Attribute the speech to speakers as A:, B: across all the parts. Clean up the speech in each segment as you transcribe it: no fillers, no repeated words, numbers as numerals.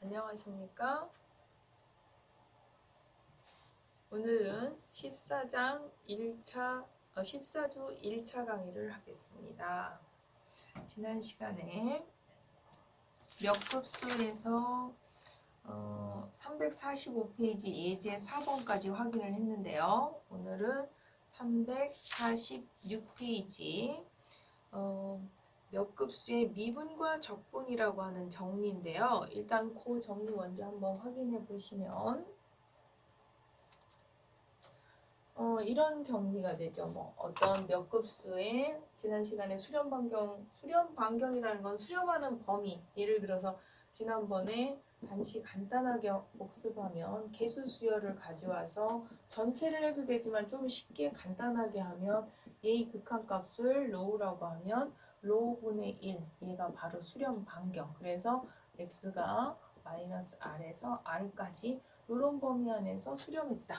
A: 안녕하십니까? 오늘은 14장 1차, 14주 1차 강의를 하겠습니다. 지난 시간에 몇급수에서 345페이지 예제 4번까지 확인을 했는데요. 오늘은 346페이지 몇급수의 미분과 적분이라고 하는 정리인데요. 일단 그 정리 먼저 한번 확인해 보시면 이런 정리가 되죠. 어떤 몇급수의 지난 시간에 수렴 반경이라는 건 수렴하는 범위. 예를 들어서 지난번에 잠시 간단하게 복습하면 개수 수열을 가져와서 전체를 해도 되지만 좀 쉽게 간단하게 하면 얘의 극한값을 로우라고 하면 로우분의 1, 얘가 바로 수렴 반경. 그래서 x가 마이너스 r에서 r까지 이런 범위 안에서 수렴했다.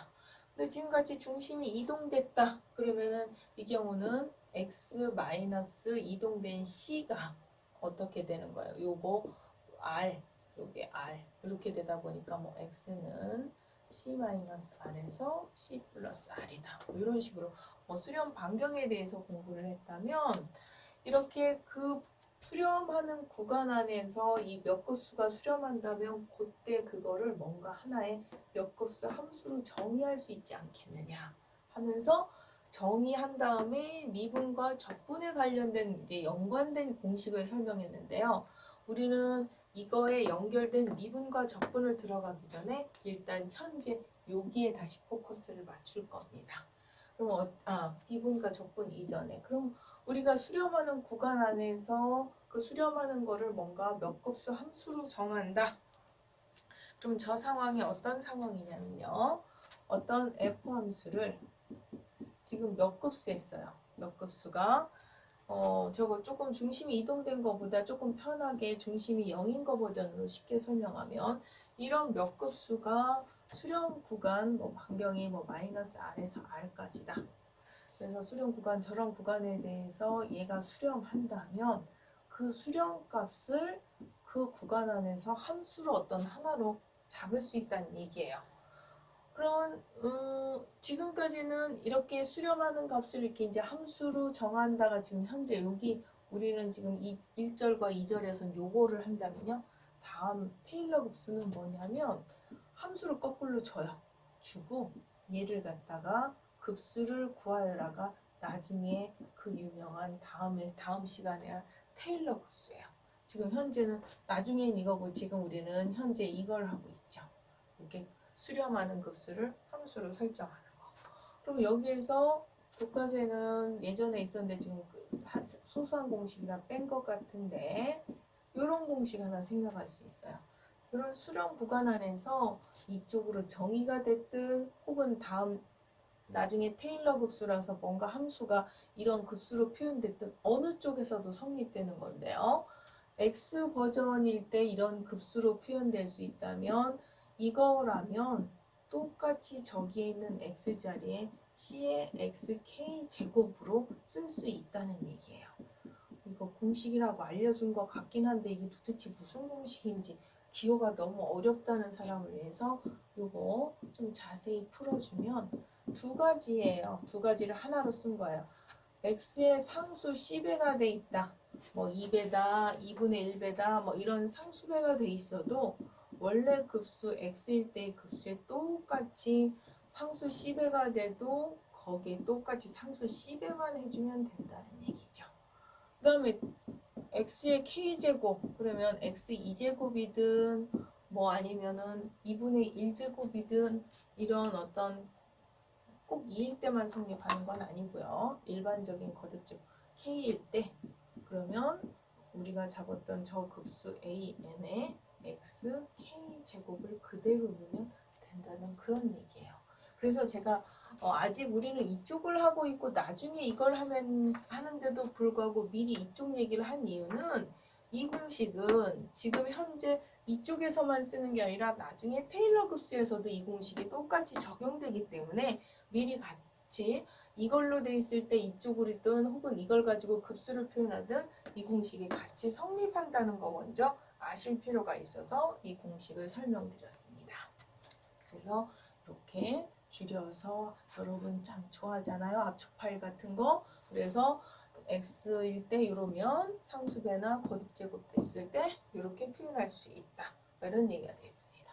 A: 근데 지금같이 중심이 이동됐다. 그러면은 이 경우는 x 마이너스 이동된 c가 어떻게 되는 거예요? 요거 r, 요게 r 이렇게 되다 보니까 x는 c 마이너스 r에서 c 플러스 r이다. 이런 식으로 수렴 반경에 대해서 공부를 했다면 이렇게 그 수렴하는 구간 안에서 이 몇급수가 수렴한다면 그때 그거를 뭔가 하나의 몇급수 함수로 정의할 수 있지 않겠느냐 하면서 정의한 다음에 미분과 적분에 관련된 이제 연관된 공식을 설명했는데요. 우리는 이거에 연결된 미분과 적분을 들어가기 전에 일단 현재 여기에 다시 포커스를 맞출 겁니다. 그럼 미분과 적분 이전에 그럼 우리가 수렴하는 구간 안에서 그 수렴하는 거를 뭔가 몇급수 함수로 정한다. 그럼 저 상황이 어떤 상황이냐면요. 어떤 f 함수를 지금 몇급수 했어요. 몇급수가 저거 조금 중심이 이동된 것보다 조금 편하게 중심이 0인 거 버전으로 쉽게 설명하면 이런 몇급수가 수렴 구간 반경이 마이너스 r에서 r까지다. 그래서 수렴 구간 저런 구간에 대해서 얘가 수렴한다면 그 수렴 값을 그 구간 안에서 함수로 어떤 하나로 잡을 수 있다는 얘기예요. 그러면 지금까지는 이렇게 수렴하는 값을 이렇게 이제 함수로 정한다가 지금 현재 여기 우리는 지금 1절과 2절에서 요거를 한다면요. 다음 테일러 급수는 뭐냐면 함수를 거꾸로 줘요. 주고 얘를 갖다가 급수를 구하여라가 나중에 그 유명한 다음 시간에 테일러 급수예요. 지금 현재는 나중엔 이거고 지금 우리는 현재 이걸 하고 있죠. 이렇게 수렴하는 급수를 함수로 설정하는 거. 그럼 여기에서 독과세는 예전에 있었는데 지금 소소한 공식이라 뺀 것 같은데 이런 공식 하나 생각할 수 있어요. 이런 수렴 구간 안에서 이쪽으로 정의가 됐든 혹은 다음 나중에 테일러 급수라서 뭔가 함수가 이런 급수로 표현됐든 어느 쪽에서도 성립되는 건데요. X 버전일 때 이런 급수로 표현될 수 있다면 이거라면 똑같이 저기에 있는 X 자리에 C의 XK 제곱으로 쓸 수 있다는 얘기예요. 이거 공식이라고 알려준 것 같긴 한데 이게 도대체 무슨 공식인지 기호가 너무 어렵다는 사람을 위해서 이거 좀 자세히 풀어주면 두 가지예요. 두 가지를 하나로 쓴 거예요. x의 상수 C배가 돼 있다. 2배다, 2분의 1배다, 이런 상수배가 돼 있어도 원래 급수 x일 때의 급수에 똑같이 상수 C배가 돼도 거기에 똑같이 상수 C배만 해주면 된다는 얘기죠. 그 다음에 x의 k제곱 그러면 x 2제곱이든 아니면은 2분의 1제곱이든 이런 어떤 꼭 2일 때만 성립하는 건 아니고요. 일반적인 거듭적 k일 때 그러면 우리가 잡았던 저 급수 an에 x k제곱을 그대로 넣으면 된다는 그런 얘기예요. 그래서 제가 아직 우리는 이쪽을 하고 있고 나중에 이걸 하는데도 불구하고 미리 이쪽 얘기를 한 이유는 이 공식은 지금 현재 이쪽에서만 쓰는 게 아니라 나중에 테일러 급수에서도 이 공식이 똑같이 적용되기 때문에 미리 같이 이걸로 돼 있을 때 이쪽으로든 혹은 이걸 가지고 급수를 표현하든 이 공식이 같이 성립한다는 거 먼저 아실 필요가 있어서 이 공식을 설명드렸습니다. 그래서 이렇게 줄여서 여러분 참 좋아하잖아요. 압축 파일 같은 거. 그래서 x일 때 이러면 상수배나 거듭제곱 됐을 때 이렇게 표현할 수 있다. 이런 얘기가 됐습니다.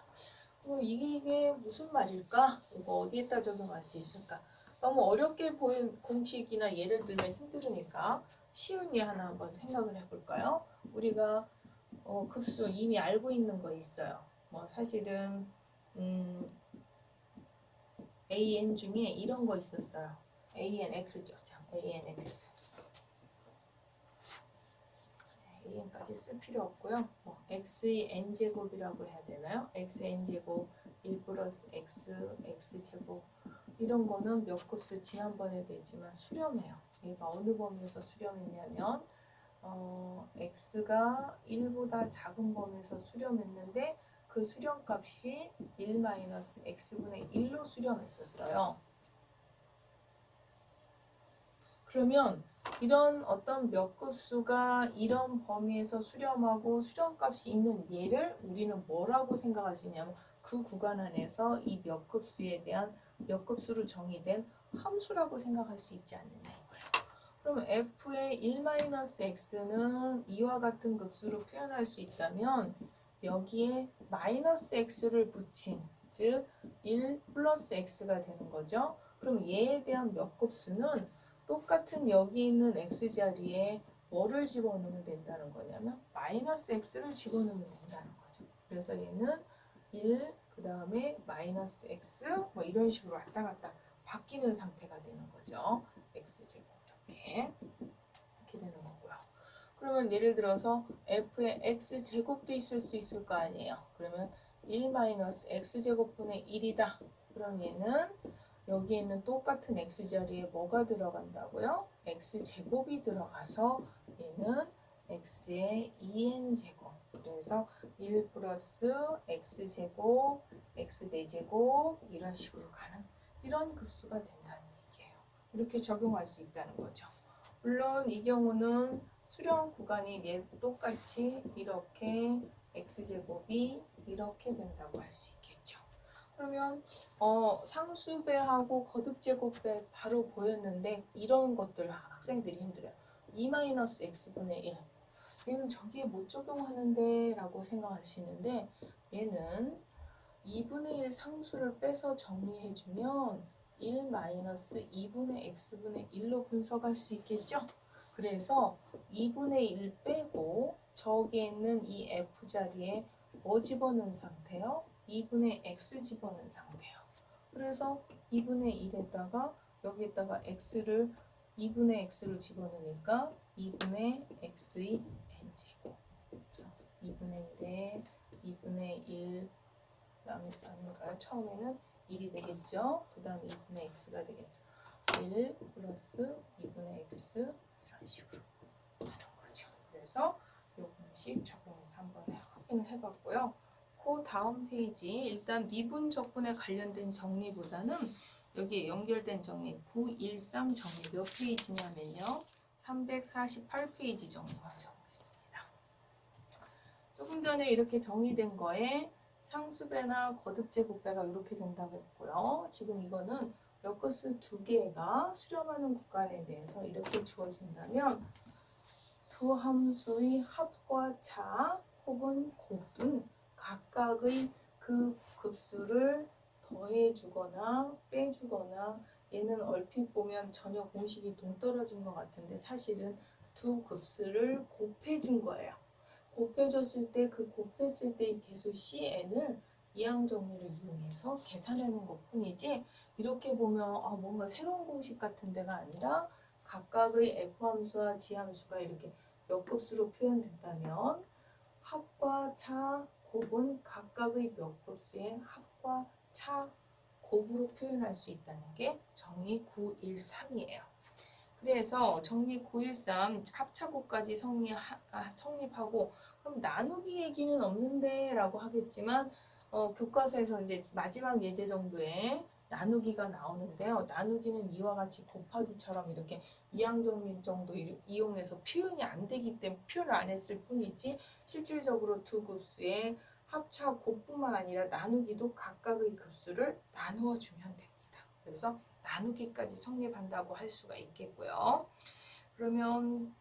A: 그럼 이게 무슨 말일까? 이거 어디에다 적용할 수 있을까? 너무 어렵게 보인 공식이나 예를 들면 힘들으니까 쉬운 예 하나 한번 생각을 해볼까요? 우리가 급수 이미 알고 있는 거 있어요. 뭐 사실은 AN 중에 이런 거 있었어요. ANX죠. ANX. AN까지 쓸 필요 없고요. 뭐 X의 N제곱이라고 해야 되나요? XN제곱 1 플러스 X, X제곱 이런 거는 몇 급수 지난번에도 했지만 수렴해요. 얘가 어느 범위에서 수렴했냐면 X가 1보다 작은 범위에서 수렴했는데 그 수렴값이 1-X분의 1로 수렴했었어요. 그러면 이런 어떤 몇 급수가 이런 범위에서 수렴하고 수렴값이 있는 얘를 우리는 뭐라고 생각할 수 있냐면 그 구간 안에서 이 몇 급수에 대한 몇 급수로 정의된 함수라고 생각할 수 있지 않느냐 이거예요. 그럼 f의 1-x는 이와 같은 급수로 표현할 수 있다면 여기에 마이너스 x를 붙인 즉 1 플러스 x가 되는 거죠. 그럼 얘에 대한 몇 급수는 똑같은 여기 있는 x 자리에 뭐를 집어넣으면 된다는 거냐면 마이너스 x를 집어넣으면 된다는 거죠. 그래서 얘는 1, 그 다음에 마이너스 x 뭐 이런 식으로 왔다 갔다 바뀌는 상태가 되는 거죠. x제곱 이렇게 되는 거고요. 그러면 예를 들어서 f의 x제곱도 있을 수 있을 거 아니에요. 그러면 1-x제곱분의 1이다. 그럼 얘는 여기에 있는 똑같은 x자리에 뭐가 들어간다고요? x제곱이 들어가서 얘는 x의 2n제곱 그래서 1 플러스 x제곱, x4제곱 이런 식으로 가는 이런 급수가 된다는 얘기예요. 이렇게 적용할 수 있다는 거죠. 물론 이 경우는 수렴 구간이 똑같이 이렇게 x제곱이 이렇게 된다고 할 수 있겠죠. 그러면 상수배하고 거듭제곱배 바로 보였는데 이런 것들 학생들이 힘들어요. 2-x분의 1 얘는 저기에 못 적용하는데 라고 생각할 수 있는데 얘는 2분의 1 상수를 빼서 정리해주면 1-2분의 x분의 1로 분석할 수 있겠죠? 그래서 2분의 1 빼고 저기에 있는 이 f자리에 뭐 집어넣은 상태요? 2분의 x 집어넣은 상태예요. 그래서 2분의 1에다가 여기에다가 x를 2분의 x를 집어넣으니까 2분의 x의 n제곱. 그래서 2분의 1에 2분의 1 아닌가요? 처음에는 1이 되겠죠. 그 다음 2분의 x가 되겠죠. 1 플러스 2분의 x 이런 식으로 하는 거죠. 그래서 이 공식 적용해서 한번 확인을 해봤고요. 그 다음 페이지 일단 미분적분에 관련된 정리보다는 여기에 연결된 정리 913 정리 몇 페이지냐면요. 348페이지 정리 먼저 보겠습니다. 조금 전에 이렇게 정의된 거에 상수배나 거듭제곱배가 이렇게 된다고 했고요. 지금 이거는 몇 급수 두 개가 수렴하는 구간에 대해서 이렇게 주어진다면 두 함수의 합과 차 혹은 곱은 각각의 그 급수를 더해주거나 빼주거나 얘는 얼핏 보면 전혀 공식이 동떨어진 것 같은데 사실은 두 급수를 곱해준 거예요. 곱해줬을 때 그 곱했을 때의 개수 CN을 이항정리를 이용해서 계산하는 것 뿐이지 이렇게 보면 뭔가 새로운 공식 같은 데가 아니라 각각의 F함수와 G함수가 이렇게 몇 급수로 표현된다면 합과 차, 곱은 각각의 몇 급수의 합과 차, 곱으로 표현할 수 있다는 게 정리 913이에요. 그래서 정리 913 합차곱까지 성립하고 그럼 나누기 얘기는 없는데 라고 하겠지만 교과서에서 이제 마지막 예제 정도에 나누기가 나오는데요. 나누기는 이와 같이 곱하기처럼 이렇게 이항정리 정도 이용해서 표현이 안 되기 때문에 표현을 안 했을 뿐이지 실질적으로 두 급수의 합차 곱뿐만 아니라 나누기도 각각의 급수를 나누어 주면 됩니다. 그래서 나누기까지 성립한다고 할 수가 있겠고요. 그러면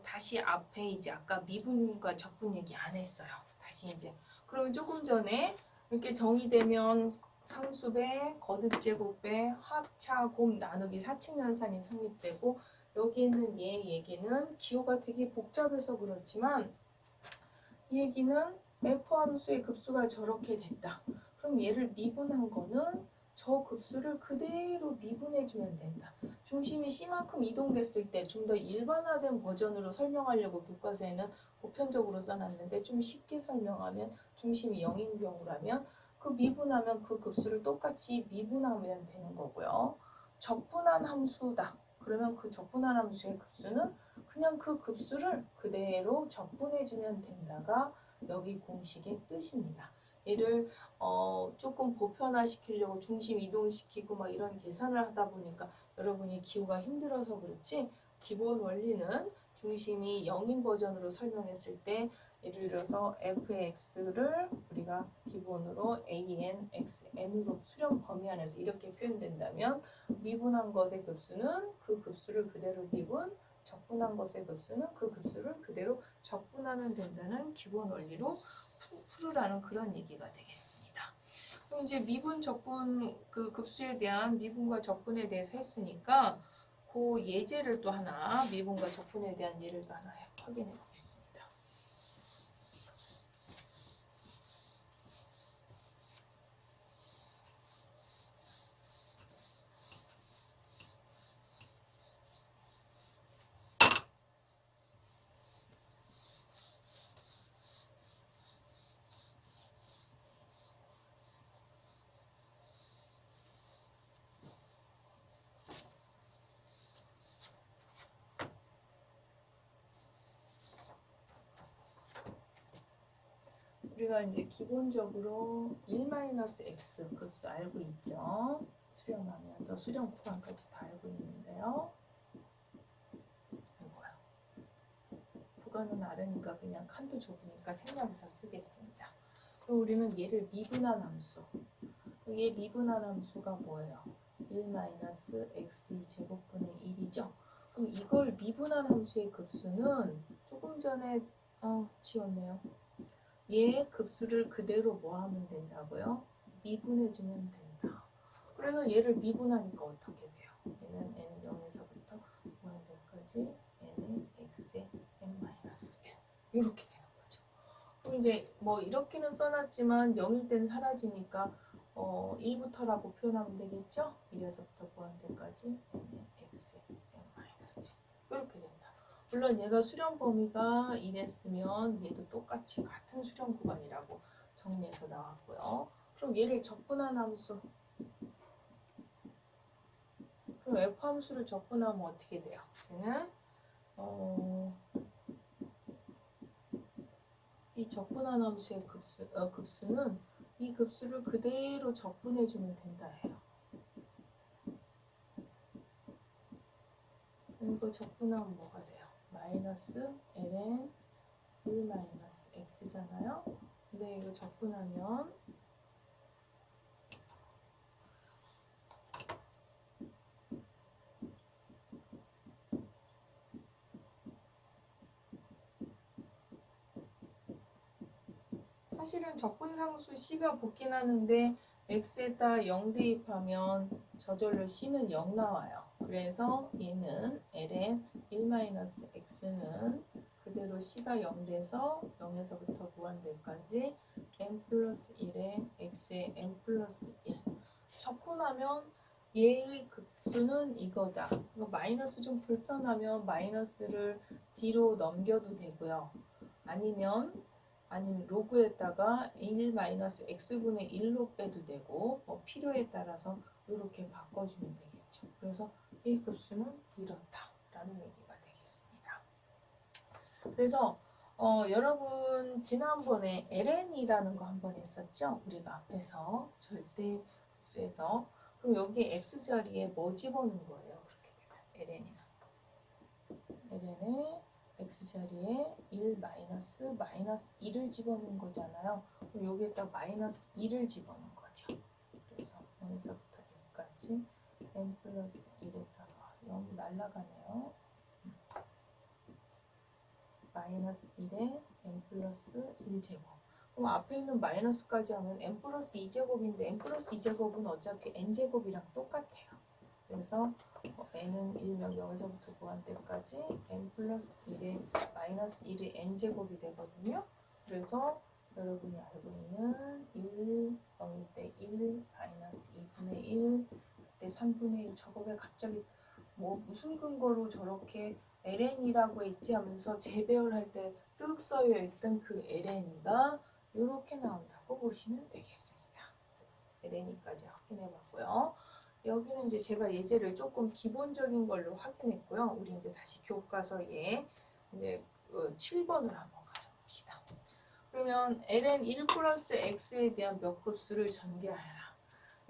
A: 다시 앞에 이제 아까 미분과 적분 얘기 안 했어요. 다시 이제 그러면 조금 전에 이렇게 정의되면 상수배, 거듭제곱배, 합차, 곱, 나누기, 사칙연산이 성립되고 여기 있는 얘 얘기는 기호가 되게 복잡해서 그렇지만 이 얘기는 F함수의 급수가 저렇게 됐다. 그럼 얘를 미분한 거는 저 급수를 그대로 미분해주면 된다. 중심이 C만큼 이동됐을 때 좀 더 일반화된 버전으로 설명하려고 교과서에는 보편적으로 써놨는데 좀 쉽게 설명하면 중심이 0인 경우라면 그 미분하면 그 급수를 똑같이 미분하면 되는 거고요. 적분한 함수다. 그러면 그 적분한 함수의 급수는 그냥 그 급수를 그대로 적분해주면 된다가 여기 공식의 뜻입니다. 얘를 조금 보편화시키려고 중심 이동시키고 막 이런 계산을 하다 보니까 여러분이 기호가 힘들어서 그렇지 기본 원리는 중심이 0인 버전으로 설명했을 때 예를 들어서 fx를 우리가 기본으로 an, x, n으로 수렴 범위 안에서 이렇게 표현된다면 미분한 것의 급수는 그 급수를 그대로 미분, 적분한 것의 급수는 그 급수를 그대로 적분하면 된다는 기본 원리로 풀으라는 그런 얘기가 되겠습니다. 그럼 이제 미분, 적분 그 급수에 대한 미분과 적분에 대해서 했으니까 그 예제를 또 하나 미분과 적분에 대한 예를 또 하나 확인해 보겠습니다. 우리가 이제 기본적으로 1-x 급수 알고 있죠. 수렴하면서 수렴 구간까지 다 알고 있는데요. 이거요. 구간은 알으니까 그냥 칸도 좁으니까 생략해서 쓰겠습니다. 그럼 우리는 얘를 미분한 함수. 얘 미분한 함수가 뭐예요? 1-x 제곱분의 1이죠. 그럼 이걸 미분한 함수의 급수는 조금 전에 지웠네요. 얘 급수를 그대로 뭐 하면 된다고요? 미분해주면 된다. 그래서 얘를 미분하니까 어떻게 돼요? 얘는 n0에서부터 무한대까지 n의 x의 n-1 이렇게 되는 거죠. 그럼 이제 뭐 이렇게는 써놨지만 0일 땐 사라지니까 1부터라고 표현하면 되겠죠? 1에서부터 무한대까지 n의 x의 n-1 이렇게 된다. 물론 얘가 수렴 범위가 1했으면 얘도 똑같이 같은 수렴 구간이라고 정리해서 나왔고요. 그럼 얘를 적분한 함수. 그럼 f 함수를 적분하면 어떻게 돼요? 쟤는 이 적분한 함수의 급수는 이 급수를 그대로 적분해주면 된다 해요. 이거 적분하면 뭐가 돼요? 마이너스 ln 1-x잖아요. 근데 이거 적분하면 사실은 적분상수 c가 붙긴 하는데 x에다 0 대입하면 저절로 c는 0 나와요. 그래서 얘는 ln 1-x는 그대로 c가 0 돼서 0에서부터 무한대까지 n 플러스 1에 x의 n 플러스 1 적분하면 얘의 급수는 이거다. 이거 마이너스 좀 불편하면 마이너스를 뒤로 넘겨도 되고요. 아니면 로그에다가 1-x분의 1로 빼도 되고 뭐 필요에 따라서 이렇게 바꿔주면 되겠죠. 그래서 이 급수는 이렇다라는 얘기가 되겠습니다. 그래서 여러분 지난번에 ln이라는 거 한번 했었죠. 우리가 앞에서 절대 급수에서 그럼 여기 x 자리에 뭐 집어넣은 거예요? 그렇게 되면 ln에 x 자리에 1 마이너스 1을 집어넣은 거잖아요. 그럼 여기에다 마이너스 1을 집어넣은 거죠. 그래서 여기서부터 여기까지 n 플러스 1에다가 너무 날라가네요. 마이너스 1에 n 플러스 1제곱. 그럼 앞에 있는 마이너스까지 하면 n 플러스 2제곱인데 n 플러스 2제곱은 어차피 n제곱이랑 똑같아요. 그래서 n은 일명 0에서부터 무한대까지 n 플러스 1에 마이너스 1의 n제곱이 되거든요. 그래서 여러분이 알고 있는 1, 0일 때 1, 마이너스 2분의 1, 그때 3분의 1 저거 왜 갑자기 뭐 무슨 근거로 저렇게 ln이라고 했지 하면서 재배열할 때 뜩 써여 있던 그 ln이가 이렇게 나온다고 보시면 되겠습니다. ln까지 확인해 봤고요. 여기는 이제 제가 예제를 조금 기본적인 걸로 확인했고요. 우리 이제 다시 교과서에 이제 7번을 한번 가져봅시다. 그러면 ln 1 플러스 x에 대한 몇 급수를 전개하여라.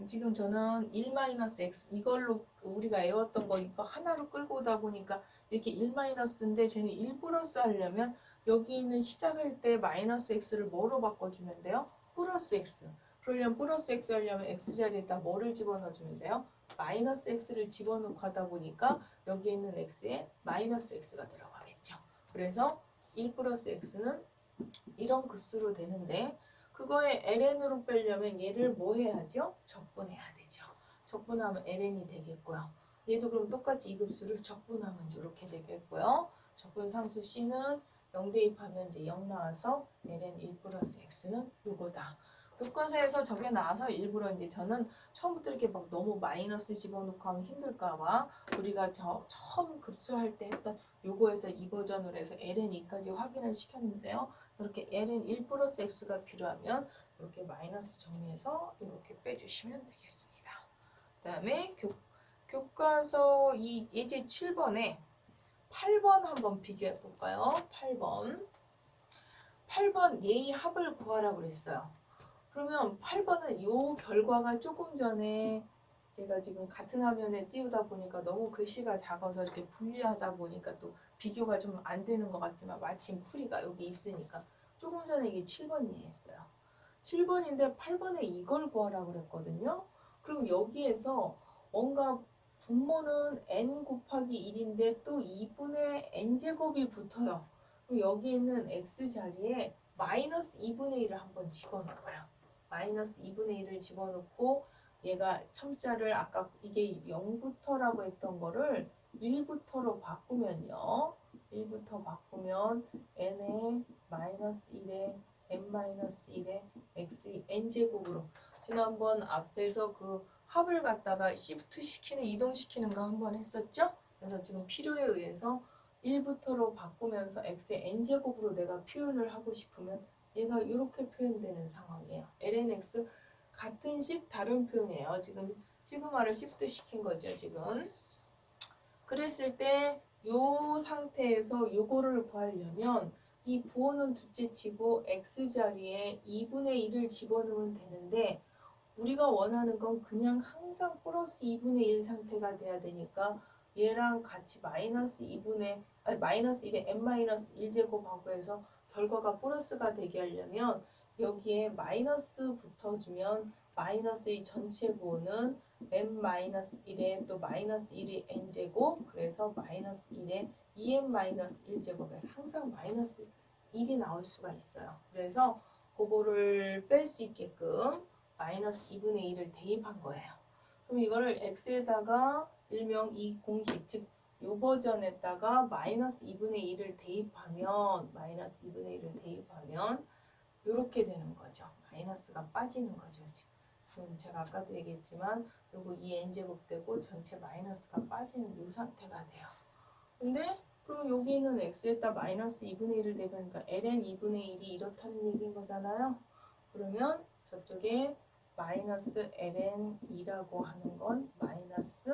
A: 지금 저는 1-x 이걸로 우리가 외웠던 거 이거 하나로 끌고 오다 보니까 이렇게 1-인데 쟤는 1 플러스 하려면 여기 있는 시작할 때 마이너스 x를 뭐로 바꿔주면 돼요? 플러스 x. 그러려면 플러스 x 하려면 x 자리에다 뭐를 집어넣어주면 돼요? 마이너스 x를 집어넣고 하다 보니까 여기 있는 x에 마이너스 x가 들어가겠죠. 그래서 1 플러스 x는 이런 급수로 되는데 그거에 ln으로 빼려면 얘를 뭐 해야죠? 적분해야 되죠. 적분하면 ln이 되겠고요. 얘도 그럼 똑같이 이 급수를 적분하면 이렇게 되겠고요. 적분 상수 c는 0 대입하면 이제 0 나와서 ln 1 플러스 x는 요거다. 교과서에서 저게 나와서 일부러 이제 저는 처음부터 이렇게 막 너무 마이너스 집어넣고 하면 힘들까봐 우리가 처음 급수할 때 했던 요거에서 이 버전으로 해서 ln2까지 확인을 시켰는데요. 이렇게 ln 1 플러스 x가 필요하면 이렇게 마이너스 정리해서 이렇게 빼주시면 되겠습니다. 그 다음에 교과서 이 예제 7번에 8번 한번 비교해 볼까요? 8번 예의 합을 구하라고 그랬어요. 그러면 8번은 이 결과가 조금 전에 제가 지금 같은 화면에 띄우다 보니까 너무 글씨가 작아서 이렇게 분리하다 보니까 또 비교가 좀 안 되는 것 같지만 마침 풀이가 여기 있으니까 조금 전에 이게 7번 이해했어요. 7번인데 8번에 이걸 구하라고 그랬거든요. 그럼 여기에서 뭔가 분모는 n 곱하기 1인데 또 2분의 n제곱이 붙어요. 그럼 여기 있는 x 자리에 마이너스 2분의 1을 한번 집어넣어요. 마이너스 2분의 1을 집어넣고 얘가 첨자를 아까 이게 0부터라고 했던 거를 1부터로 바꾸면요. 1부터 바꾸면 n에 마이너스 1에 n-1에 x n제곱으로 지난번 앞에서 그 합을 갖다가 시프트 시키는 이동시키는 거 한번 했었죠? 그래서 지금 필요에 의해서 1부터로 바꾸면서 x의 n제곱으로 내가 표현을 하고 싶으면 얘가 이렇게 표현되는 상황이에요. lnx 같은 식 다른 표현이에요. 지금 시그마를 시프트 시킨 거죠. 지금 그랬을 때 요 상태에서 요거를 구하려면 이 부호는 둘째치고 x자리에 2분의 1을 집어넣으면 되는데 우리가 원하는 건 그냥 항상 플러스 2분의 1 상태가 돼야 되니까 얘랑 같이 마이너스 1에 n-1제곱하고 해서 결과가 플러스가 되게 하려면 여기에 마이너스 붙어주면 마이너스의 전체 부호는 n-1에 또 마이너스 1이 n제곱 그래서 마이너스 1에 2n-1제곱에서 항상 마이너스 1이 나올 수가 있어요. 그래서 그거를 뺄 수 있게끔 마이너스 2분의 1을 대입한 거예요. 그럼 이거를 x에다가 일명 이 공식 즉 요 버전에다가 마이너스 2분의 1을 대입하면 이렇게 되는 거죠. 마이너스가 빠지는 거죠. 지금 제가 아까도 얘기했지만 요거 2n제곱 되고 전체 마이너스가 빠지는 요 상태가 돼요. 근데 그럼 여기는 x에다 마이너스 2분의 1을 대입하니까 ln 2분의 1이 이렇다는 얘기인 거잖아요. 그러면 저쪽에 마이너스 ln 2라고 하는 건 마이너스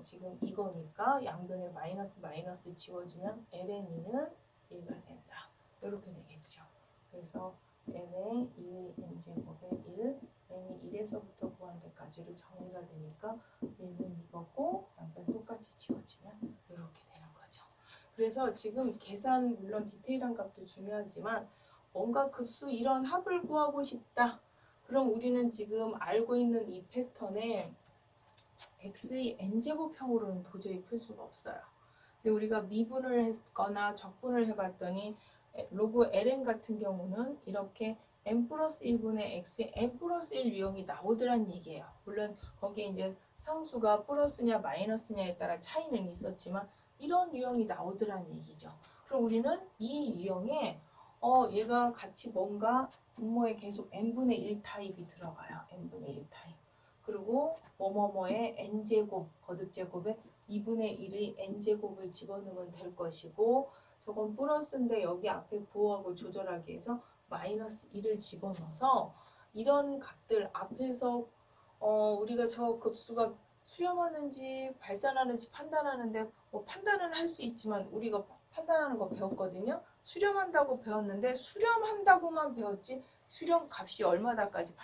A: 지금 이거니까 양변에 마이너스 지워지면 ln 2는 얘가 된다. 이렇게 되겠죠. 그래서 n의 2 n제곱의 1 n이 1에서부터 구한 데까지로 정리가 되니까 얘는 이거고 양변 똑같이 지워지면 이렇게 되는 거죠. 그래서 지금 계산 물론 디테일한 값도 중요하지만 뭔가 급수 이런 합을 구하고 싶다. 그럼 우리는 지금 알고 있는 이 패턴에 x의 n제곱형으로는 도저히 풀 수가 없어요. 근데 우리가 미분을 했거나 적분을 해봤더니 로그 ln 같은 경우는 이렇게 n 플러스 1분의 x의 n 플러스 1 유형이 나오더란 얘기예요. 물론 거기에 이제 상수가 플러스냐 마이너스냐에 따라 차이는 있었지만 이런 유형이 나오더란 얘기죠. 그럼 우리는 이 유형에 얘가 같이 뭔가 분모에 계속 n분의 1 타입이 들어가요. n분의 1 타입. 그리고 뭐뭐뭐의 n제곱, 거듭제곱에 2분의 1의 n제곱을 집어넣으면 될 것이고 저건 플러스인데 여기 앞에 부호하고 조절하기 위해서 마이너스 1을 집어넣어서 이런 값들 앞에서 우리가 저 급수가 수렴하는지 발산하는지 판단하는데 판단은 할 수 있지만 우리가 판단하는 거 배웠거든요. 수렴한다고 배웠는데 수렴한다고만 배웠지 수렴 값이 얼마다까지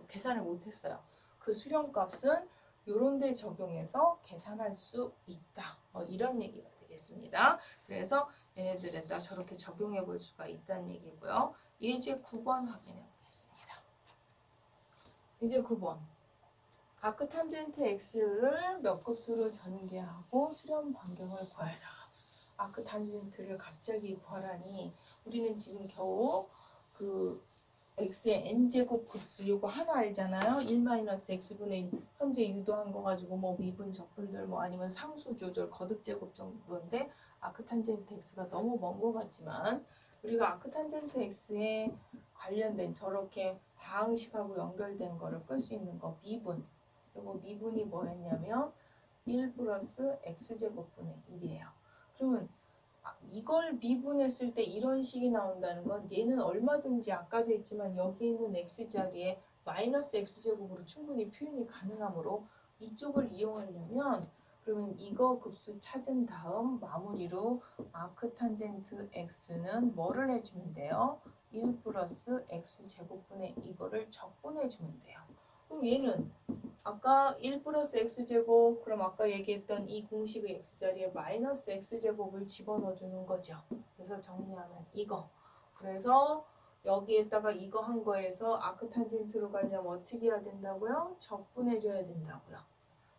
A: 계산을 못했어요. 그 수렴 값은 요런 데 적용해서 계산할 수 있다. 이런 얘기가 되겠습니다. 그래서 얘네들에다 저렇게 적용해 볼 수가 있다는 얘기고요. 예제 9번 확인해 보겠습니다. 예제 9번. 아크탄젠트 x를 몇 급수로 전개하고 수렴 반경을 구하라. 아크탄젠트를 갑자기 구하라니 우리는 지금 겨우 그 x의 n제곱 급수 요거 하나 알잖아요. 1-x분의 1 현재 유도한 거 가지고 뭐 미분 적분들 뭐 아니면 상수 조절 거듭제곱 정도인데 아크탄젠트 x가 너무 먼 것 같지만 우리가 아크탄젠트 x에 관련된 저렇게 다항식하고 연결된 거를 끌 수 있는 거 미분. 요거 미분이 뭐였냐면 1 플러스 x제곱분의 1이에요. 그러면 이걸 미분했을 때 이런 식이 나온다는 건 얘는 얼마든지 아까도 했지만 여기 있는 x자리에 마이너스 x제곱으로 충분히 표현이 가능하므로 이쪽을 이용하려면 그러면 이거 급수 찾은 다음 마무리로 아크탄젠트 x는 뭐를 해주면 돼요? 1 플러스 x제곱분의 이거를 적분해주면 돼요. 그럼 얘는 아까 1 플러스 x제곱 그럼 아까 얘기했던 이 공식의 x자리에 마이너스 x제곱을 집어넣어주는 거죠. 그래서 정리하면 이거. 그래서 여기에다가 이거 한 거에서 아크탄젠트로 가려면 어떻게 해야 된다고요? 적분해줘야 된다고요.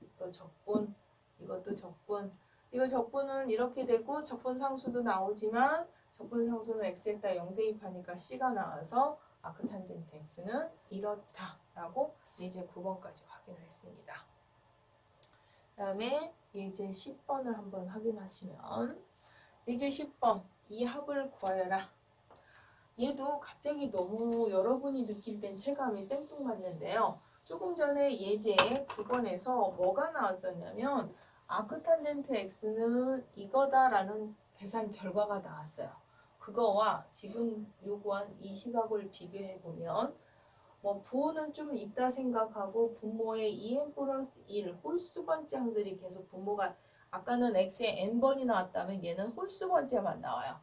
A: 이거 적분, 이것도 적분. 이거 적분은 이렇게 되고 적분 상수도 나오지만 적분 상수는 x에다 0 대입하니까 c가 나와서 아크탄젠트 x는 이렇다라고 예제 9번까지 확인을 했습니다. 그 다음에 예제 10번을 한번 확인하시면 예제 10번 이 합을 구하여라. 얘도 갑자기 너무 여러분이 느낄 땐 체감이 생뚱맞는데요. 조금 전에 예제 9번에서 뭐가 나왔었냐면 아크탄젠트 x는 이거다라는 계산 결과가 나왔어요. 그거와 지금 요구한 이 시각을 비교해보면 부호는 좀 있다 생각하고 분모의 2n 플러스 1 홀수 번째항들이 계속 분모가 아까는 x에 n번이 나왔다면 얘는 홀수 번째만 나와요.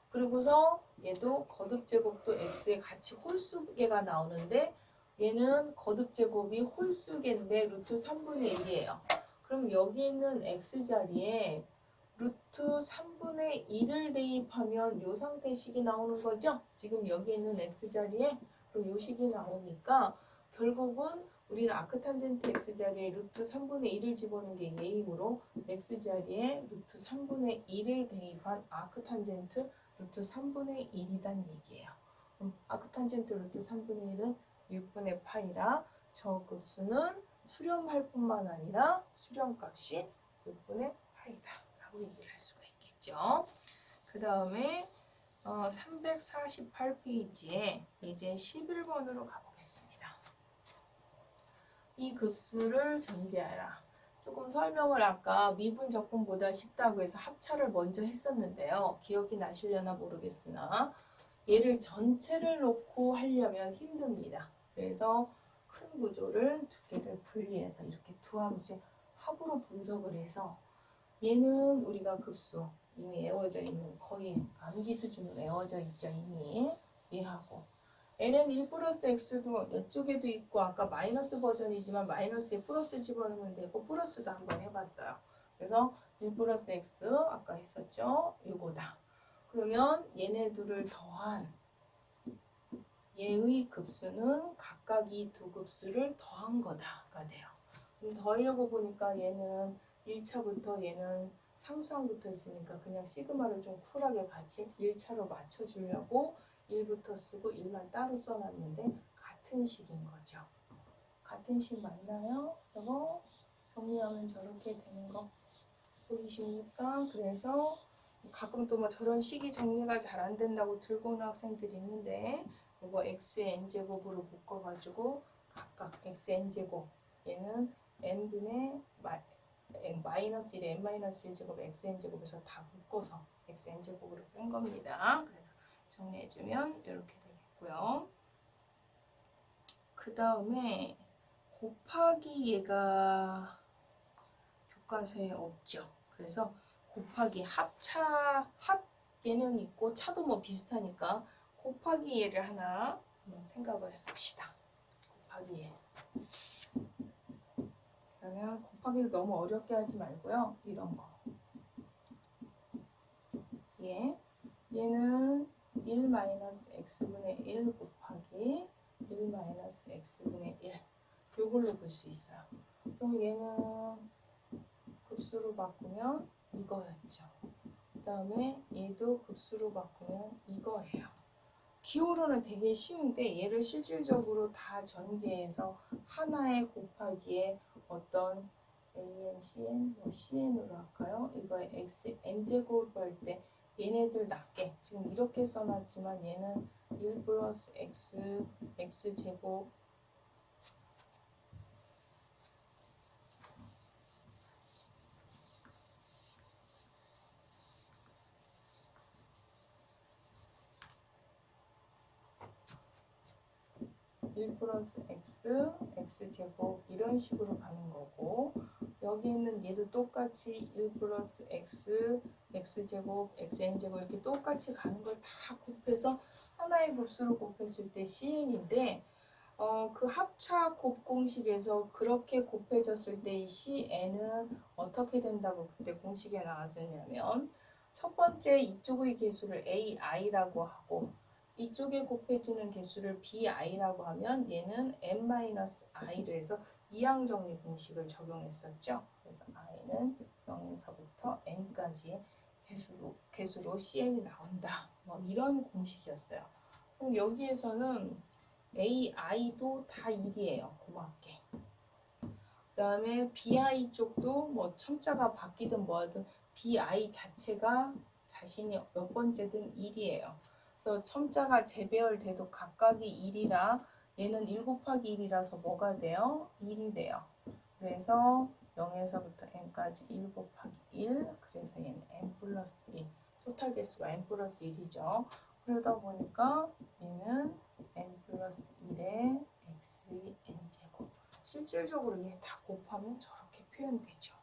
A: 그리고서 얘도 거듭제곱도 x에 같이 홀수개가 나오는데 얘는 거듭제곱이 홀수개인데 루트 3분의 1이에요. 그럼 여기 있는 x자리에 루트 3분의 1을 대입하면 요 상태식이 나오는 거죠? 지금 여기 있는 x자리에 그럼 요 식이 나오니까 결국은 우리는 아크탄젠트 x자리에 루트 3분의 1을 집어넣는 게 예이므로 x자리에 루트 3분의 1을 대입한 아크탄젠트 루트 3분의 1이란 얘기예요. 그럼 아크탄젠트 루트 3분의 1은 6분의 파이라 저 급수는 수렴할 뿐만 아니라 수렴값이 6분의 파이다 라고 얘기를 할 수가 있겠죠. 그 다음에 348페이지에 이제 11번으로 가보겠습니다. 이 급수를 전개하라. 조금 설명을 아까 미분 적분보다 쉽다고 해서 합차를 먼저 했었는데요. 기억이 나시려나 모르겠으나 얘를 전체를 놓고 하려면 힘듭니다. 그래서 큰 구조를 두 개를 분리해서 이렇게 두 함수의 합으로 분석을 해서 얘는 우리가 급수 이미 외워져 있는 거의 암기 수준으로 외워져 있죠. 이미 얘하고 ln 1 플러스 x도 이쪽에도 있고 아까 마이너스 버전이지만 마이너스에 플러스 집어넣으면 되고 플러스도 한번 해봤어요. 그래서 1 플러스 x 아까 했었죠? 요거다. 그러면 얘네들을 더한 얘의 급수는 각각 이 두 급수를 더한 거다가 돼요. 그럼 더하려고 보니까 얘는 1차부터 얘는 상수항 붙어 있으니까 그냥 시그마를 좀 쿨하게 같이 1차로 맞춰주려고 1부터 쓰고 1만 따로 써놨는데 같은 식인 거죠. 같은 식 맞나요? 이거 정리하면 저렇게 되는 거 보이십니까? 그래서 가끔 또 뭐 저런 식이 정리가 잘 안 된다고 들고 오는 학생들이 있는데 이거 x의 n제곱으로 묶어가지고 각각 x의 n제곱 얘는 n분의 마이너스 1에 n-1제곱 xn제곱에서 다 묶어서 xn제곱으로 뺀 겁니다. 그래서 정리해주면 이렇게 되겠고요. 그 다음에 곱하기 얘가 교과서에 없죠. 그래서 곱하기 합 얘는 있고 차도 뭐 비슷하니까 곱하기 얘를 하나 생각을 해봅시다. 곱하기 얘. 그러면 곱하기를 너무 어렵게 하지 말고요. 이런 거. 얘는 1-x분의 1 곱하기 1-x분의 1 이걸로 볼 수 있어요. 그럼 얘는 급수로 바꾸면 이거였죠. 그 다음에 얘도 급수로 바꾸면 이거예요. 기호로는 되게 쉬운데 얘를 실질적으로 다 전개해서 하나의 곱하기에 어떤 an, cn, cn으로 할까요? 이거에 x, n제곱 할 때 얘네들 낮게 지금 이렇게 써놨지만 얘는 1 플러스 x, x제곱 1 플러스 x, x제곱 이런 식으로 가는 거고 여기 있는 얘도 똑같이 1 플러스 x, x제곱, xn제곱 이렇게 똑같이 가는 걸 다 곱해서 하나의 곱수로 곱했을 때 cn인데 그 합차 곱 공식에서 그렇게 곱해졌을 때 이 cn은 어떻게 된다고 그때 공식에 나왔었냐면 첫 번째 이쪽의 개수를 ai라고 하고 이쪽에 곱해지는 개수를 bi라고 하면 얘는 n-i로 해서 이항정리 공식을 적용했었죠. 그래서 i는 0에서부터 n까지의 개수로 cn이 나온다. 뭐 이런 공식이었어요. 그럼 여기에서는 ai도 다 1이에요. 고맙게. 그 다음에 bi 쪽도 뭐 첨자가 바뀌든 뭐하든 bi 자체가 자신이 몇 번째든 1이에요. 그래서 첨자가 재배열돼도 각각이 1이라 얘는 1 곱하기 1이라서 뭐가 돼요? 1이 돼요. 그래서 0에서부터 n까지 1 곱하기 1 그래서 얘는 n 플러스 1 토탈 개수가 n 플러스 1이죠. 그러다 보니까 얘는 n 플러스 1에 x의 n제곱 실질적으로 얘 다 곱하면 저렇게 표현되죠.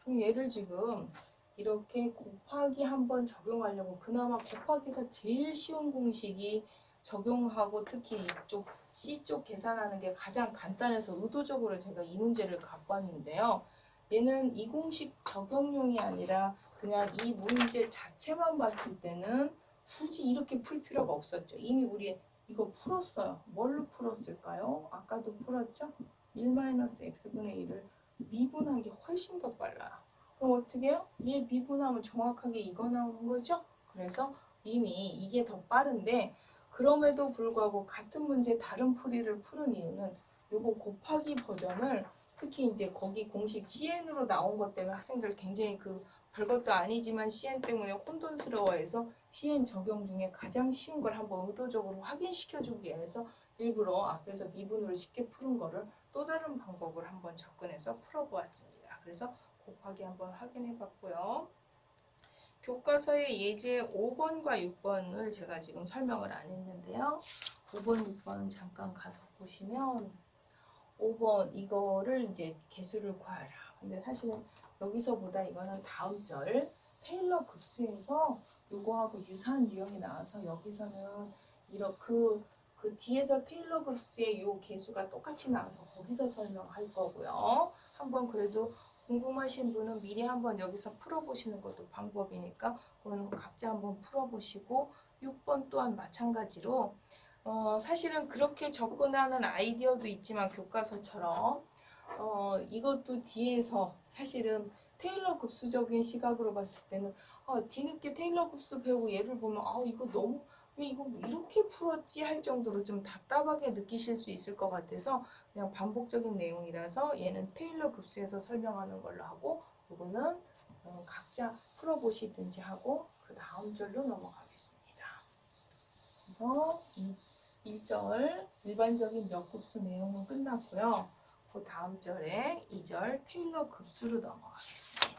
A: 그럼 얘를 지금 이렇게 곱하기 한번 적용하려고 그나마 곱하기에서 제일 쉬운 공식이 적용하고 특히 이쪽 C쪽 계산하는 게 가장 간단해서 의도적으로 제가 이 문제를 갖고 왔는데요. 얘는 이 공식 적용용이 아니라 그냥 이 문제 자체만 봤을 때는 굳이 이렇게 풀 필요가 없었죠. 이미 우리 이거 풀었어요. 뭘로 풀었을까요? 아까도 풀었죠? 1-x분의 1을 미분한 게 훨씬 더 빨라요. 그럼 어떻게 해요? 얘 미분하면 정확하게 이거 나오는 거죠? 그래서 이미 이게 더 빠른데 그럼에도 불구하고 같은 문제 다른 풀이를 푸는 이유는 요거 곱하기 버전을 특히 이제 거기 공식 CN으로 나온 것 때문에 학생들 굉장히 그 별것도 아니지만 CN 때문에 혼돈스러워해서 CN 적용 중에 가장 쉬운 걸 한번 의도적으로 확인시켜주기 위해서 일부러 앞에서 미분으로 쉽게 푸는 거를 또 다른 방법을 한번 접근해서 풀어보았습니다. 그래서 곱하기 한번 확인해 봤고요. 교과서의 예제 5번과 6번을 제가 지금 설명을 안 했는데요. 5번, 6번 잠깐 가서 보시면 5번 이거를 이제 개수를 구하라. 근데 사실은 여기서보다 이거는 다음 절 테일러 급수에서 요거하고 유사한 유형이 나와서 여기서는 이렇게 그 그 뒤에서 테일러 급수의 요 개수가 똑같이 나와서 거기서 설명할 거고요. 한번 그래도 궁금하신 분은 미리 한번 여기서 풀어보시는 것도 방법이니까 그거는 각자 한번 풀어보시고 6번 또한 마찬가지로 사실은 그렇게 접근하는 아이디어도 있지만 교과서처럼 이것도 뒤에서 사실은 테일러 급수적인 시각으로 봤을 때는 뒤늦게 테일러 급수 배우고 얘를 보면 이거 너무 왜 이거 이렇게 풀었지 할 정도로 좀 답답하게 느끼실 수 있을 것 같아서 그냥 반복적인 내용이라서 얘는 테일러 급수에서 설명하는 걸로 하고 이거는 각자 풀어보시든지 하고 그 다음 절로 넘어가겠습니다. 그래서 1절 일반적인 몇 급수 내용은 끝났고요. 그 다음 절에 2절 테일러 급수로 넘어가겠습니다.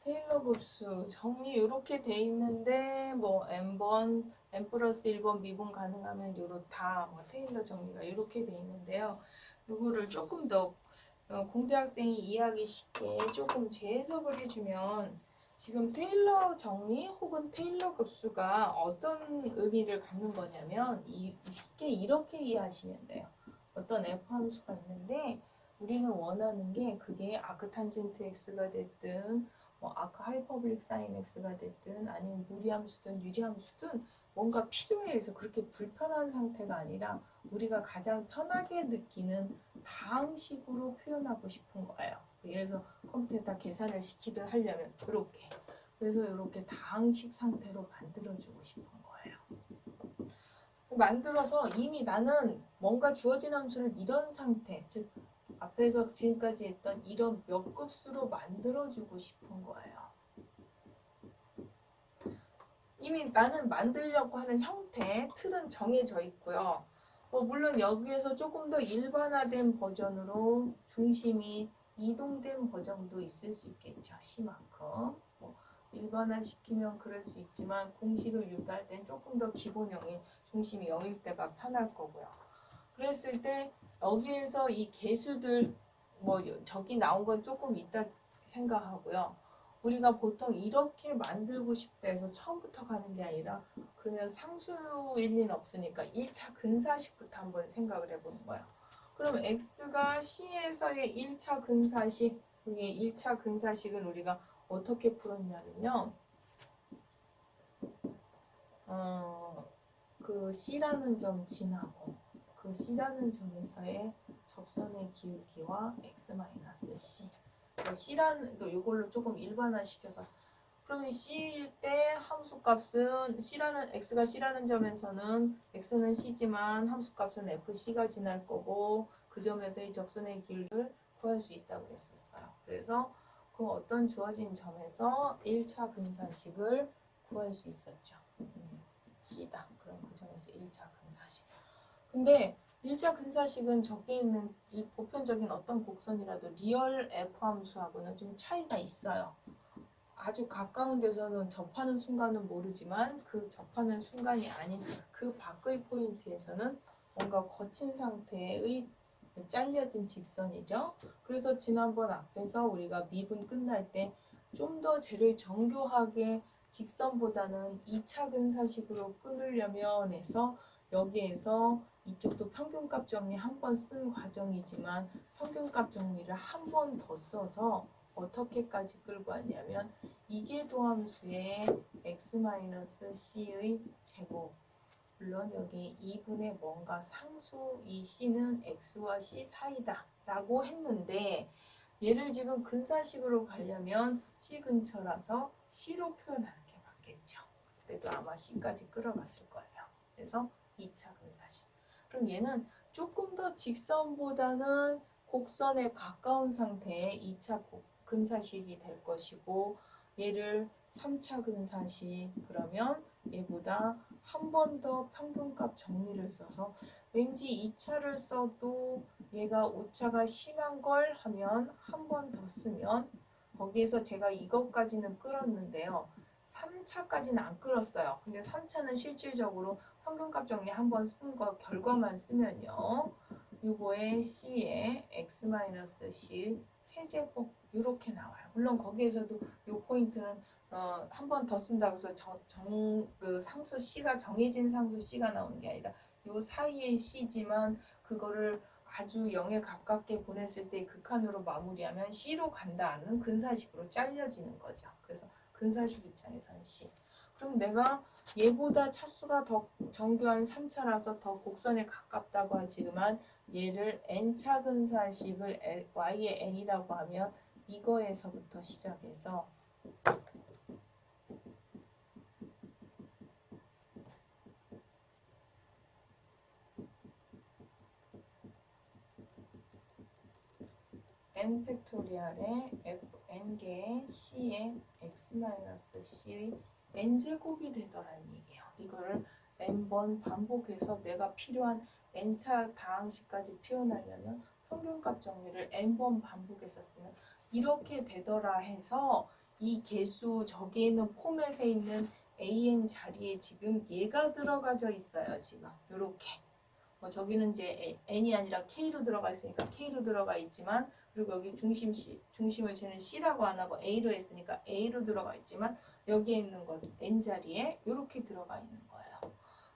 A: 테일러 급수 정리 이렇게 돼 있는데 뭐 n번, n 플러스 1번 미분 가능하면 요렇다 테일러 정리가 이렇게 돼 있는데요. 요거를 조금 더 공대 학생이 이해하기 쉽게 조금 재해석을 해주면 지금 테일러 정리 혹은 테일러 급수가 어떤 의미를 갖는 거냐면 쉽게 이렇게 이해하시면 돼요. 어떤 f 함수가 있는데 우리는 원하는 게 그게 아크탄젠트 x가 됐든 아크 하이퍼블릭 사인 x가 됐든 아니면 무리함수든 유리함수든 뭔가 필요해 해서 그렇게 불편한 상태가 아니라 우리가 가장 편하게 느끼는 다항식으로 표현하고 싶은 거예요. 예를 들어서 컴퓨터에다 계산을 시키든 하려면 이렇게 그래서 이렇게 다항식 상태로 만들어주고 싶은 거예요. 만들어서 이미 나는 뭔가 주어진 함수를 이런 상태 즉 앞에서 지금까지 했던 이런 몇 급수로 만들어주고 싶은 거예요. 이미 나는 만들려고 하는 형태, 틀은 정해져 있고요. 물론 여기에서 조금 더 일반화된 버전으로 중심이 이동된 버전도 있을 수 있겠죠. C만큼. 일반화시키면 그럴 수 있지만 공식을 유도할 땐 조금 더 기본형인 중심이 0일 때가 편할 거고요. 그랬을 때 여기에서 이 개수들 저기 나온 건 조금 이따 생각하고요. 우리가 보통 이렇게 만들고 싶다 해서 처음부터 가는 게 아니라 그러면 상수일 리는 없으니까 1차 근사식부터 한번 생각을 해보는 거예요. 그럼 x가 c에서의 1차 근사식, 이게 1차 근사식은 우리가 어떻게 풀었냐면요. 그 c라는 점 지나고 그 C라는 점에서의 접선의 기울기와 x-c C라는 이걸로 조금 일반화시켜서 그러면 C일 때 함수값은 x가 C라는 점에서는 x는 C지만 함수값은 fc가 지날 거고 그 점에서의 접선의 기울기를 구할 수 있다고 했었어요. 그래서 그 어떤 주어진 점에서 1차 근사식을 구할 수 있었죠. C다. 그럼 그 점에서 1차 근사식. 근데 1차 근사식은 저기 있는 보편적인 어떤 곡선이라도 리얼 f 함수하고는 좀 차이가 있어요. 아주 가까운 데서는 접하는 순간은 모르지만 그 접하는 순간이 아닌 그 밖의 포인트에서는 뭔가 거친 상태의 잘려진 직선이죠. 그래서 지난번 앞에서 우리가 미분 끝날 때 좀 더 쟤를 정교하게 직선보다는 2차 근사식으로 끊으려면 해서 여기에서 이쪽도 평균값 정리 한 번 쓴 과정이지만 평균값 정리를 한 번 더 써서 어떻게까지 끌고 왔냐면 이계도함수의 x-c의 제곱 물론 여기 2분의 뭔가 상수 이 c는 x와 c 사이다 라고 했는데 얘를 지금 근사식으로 가려면 c 근처라서 c로 표현하는 게 맞겠죠. 그때도 아마 c까지 끌어갔을 거예요. 그래서 2차 근사식. 그럼 얘는 조금 더 직선보다는 곡선에 가까운 상태의 2차 근사식이 될 것이고 얘를 3차 근사시 그러면 얘보다 한 번 더 평균값 정리를 써서 왠지 2차를 써도 얘가 오차가 심한 걸 하면 한 번 더 쓰면 거기에서 제가 이것까지는 끌었는데요. 3차까지는 안 끌었어요. 근데 3차는 실질적으로 평균값 정리 한 번 쓴 거 결과만 쓰면요. 요거에 C에 x-c 세제곱 이렇게 나와요. 물론 거기에서도 요 포인트는 한 번 더 쓴다고 해서 그 상수 C가 정해진 상수 C가 나오는 게 아니라 요 사이의 C지만 그거를 아주 0에 가깝게 보냈을 때 극한으로 마무리하면 C로 간다는 근사식으로 잘려지는 거죠. 그래서 근사식 입장에서는 C. 그럼 내가 얘보다 차수가 더 정교한 3차라서 더 곡선에 가깝다고 하지만 얘를 n차 근사식을 y의 n이라고 하면 이거에서부터 시작해서 n 팩토리얼의 n개의 c의 x-c의 n제곱이 되더라는 얘기예요. 이거를 n번 반복해서 내가 필요한 n차 다항식까지 표현하려면 평균값 정리를 n번 반복해서 쓰면 이렇게 되더라 해서 이 개수 저기에 있는 포맷에 있는 an 자리에 지금 얘가 들어가져 있어요. 지금 요렇게 저기는 이제 n이 아니라 k로 들어가 있으니까 k로 들어가 있지만 그리고 여기 중심을 쟤는 C라고 안 하고 A로 했으니까 A로 들어가 있지만 여기에 있는 건 N 자리에 이렇게 들어가 있는 거예요.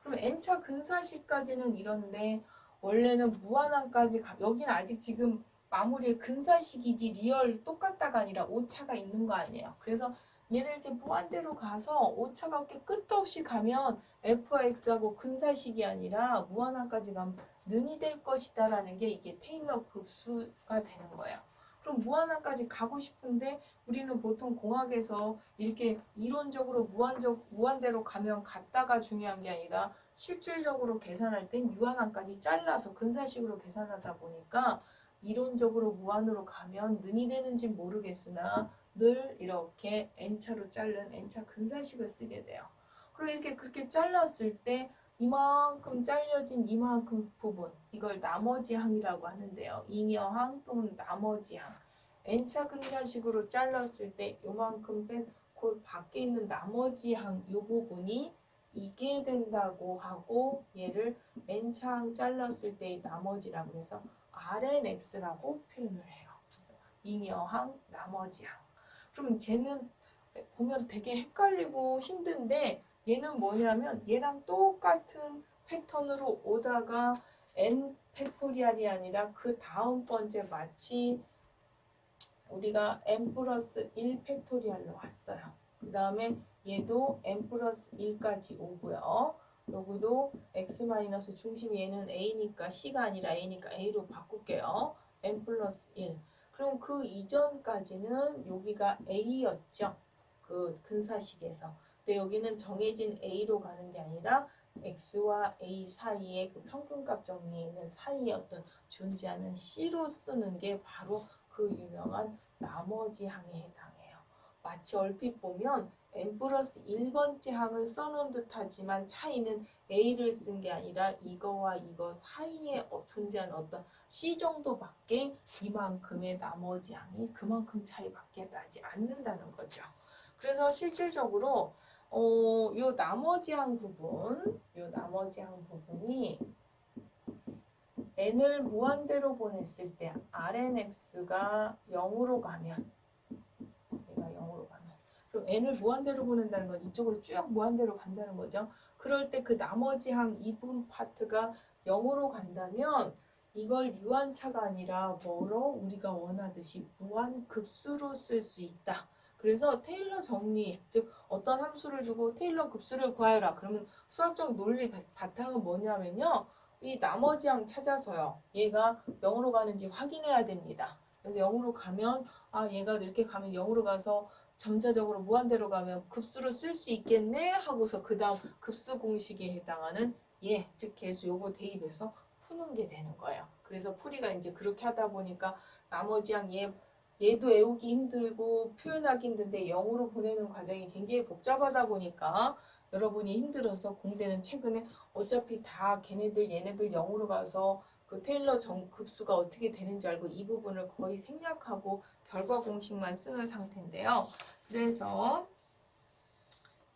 A: 그럼 N차 근사식까지는 이런데 원래는 무한항까지 여기는 아직 지금 마무리의 근사식이지 리얼 똑같다가 아니라 오차가 있는 거 아니에요. 그래서 얘를 이렇게 무한대로 가서 오차가 이렇게 끝도 없이 가면 F와 X하고 근사식이 아니라 무한항까지 가면 는이 될 것이다 라는 게 이게 테일러 급수가 되는 거예요. 그럼 무한항까지 가고 싶은데 우리는 보통 공학에서 이렇게 이론적으로 무한대로 가면 같다가 중요한 게 아니라 실질적으로 계산할 땐 유한항까지 잘라서 근사식으로 계산하다 보니까 이론적으로 무한으로 가면 는이 되는지 모르겠으나 늘 이렇게 n차로 자른 n차 근사식을 쓰게 돼요. 그리고 이렇게 그렇게 잘랐을 때 이만큼 잘려진 이만큼 부분 이걸 나머지 항이라고 하는데요. 잉여항 또는 나머지 항 n차 근사식으로 잘랐을 때 요만큼 뺀 그 밖에 있는 나머지 항 요 부분이 이게 된다고 하고 얘를 n차 항 잘랐을 때의 나머지라고 해서 RNX라고 표현을 해요. 그래서 잉여항 나머지 항 그럼 쟤는 보면 되게 헷갈리고 힘든데 얘는 뭐냐면 얘랑 똑같은 패턴으로 오다가 n 팩토리얼이 아니라 그 다음 번째 마치 우리가 n 플러스 1 팩토리얼로 왔어요. 그 다음에 얘도 n 플러스 1까지 오고요. 여기도 x 마이너스 중심 얘는 a니까 c가 아니라 a니까 a로 바꿀게요. n 플러스 1. 그럼 그 이전까지는 여기가 a였죠. 그 근사식에서. 근데 여기는 정해진 a로 가는 게 아니라 x와 a 사이에 그 평균값 정리에 있는 사이에 어떤 존재하는 c로 쓰는 게 바로 그 유명한 나머지 항에 해당해요. 마치 얼핏 보면 n 플러스 1번째 항을 써놓은 듯 하지만 차이는 a를 쓴 게 아니라 이거와 이거 사이에 존재하는 어떤 c 정도밖에 이만큼의 나머지 항이 그만큼 차이밖에 나지 않는다는 거죠. 그래서 실질적으로 요 나머지 항 부분이 n을 무한대로 보냈을 때 RNX가 0으로 가면 얘가 0으로 가면 그럼 n을 무한대로 보낸다는 건 이쪽으로 쭉 무한대로 간다는 거죠. 그럴 때 그 나머지 항 2분 파트가 0으로 간다면 이걸 유한차가 아니라 뭐로 우리가 원하듯이 무한급수로 쓸 수 있다. 그래서 테일러 정리, 즉 어떤 함수를 주고 테일러 급수를 구하여라. 그러면 수학적 논리 바탕은 뭐냐면요. 이 나머지 항 찾아서요. 얘가 0으로 가는지 확인해야 됩니다. 그래서 0으로 가면 얘가 이렇게 가면 0으로 가서 점차적으로 무한대로 가면 급수를 쓸 수 있겠네 하고서 그 다음 급수 공식에 해당하는 즉 개수 요거 대입해서 푸는 게 되는 거예요. 그래서 풀이가 이제 그렇게 하다 보니까 나머지 항 얘도 외우기 힘들고 표현하기 힘든데 0으로 보내는 과정이 굉장히 복잡하다 보니까 여러분이 힘들어서 공대는 최근에 어차피 다 걔네들 얘네들 0으로 가서 그 테일러 급수가 어떻게 되는지 알고 이 부분을 거의 생략하고 결과 공식만 쓰는 상태인데요. 그래서